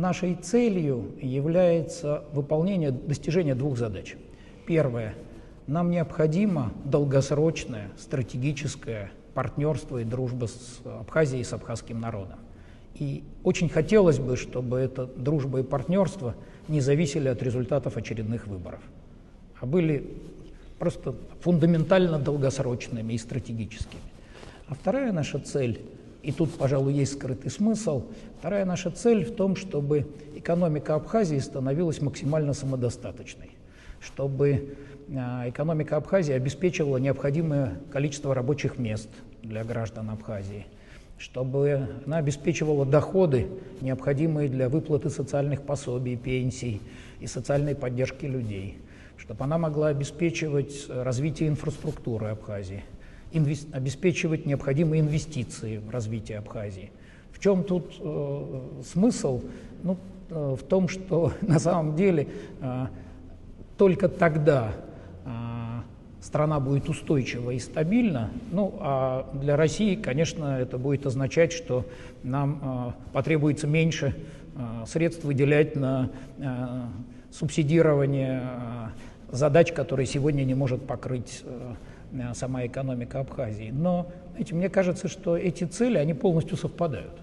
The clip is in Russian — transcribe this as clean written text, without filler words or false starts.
нашей целью является достижение двух задач. Первое. Нам необходимо долгосрочное стратегическое партнерство и дружба с Абхазией и с абхазским народом. И очень хотелось бы, чтобы эта дружба и партнерство не зависели от результатов очередных выборов, а были просто фундаментально долгосрочными и стратегическими. А вторая наша цель, и тут, пожалуй, есть скрытый смысл, вторая наша цель в том, чтобы экономика Абхазии становилась максимально самодостаточной, чтобы экономика Абхазии обеспечивала необходимое количество рабочих мест для граждан Абхазии, чтобы она обеспечивала доходы, необходимые для выплаты социальных пособий, пенсий и социальной поддержки людей, чтобы она могла обеспечивать развитие инфраструктуры Абхазии, обеспечивать необходимые инвестиции в развитие Абхазии. В чем тут смысл? Ну, в том, что на самом деле только тогда страна будет устойчива и стабильна. Ну, а для России, конечно, это будет означать, что нам потребуется меньше средств выделять на субсидирование задач, которые сегодня не может покрыть сама экономика Абхазии. Но, знаете, мне кажется, что эти цели, они полностью совпадают.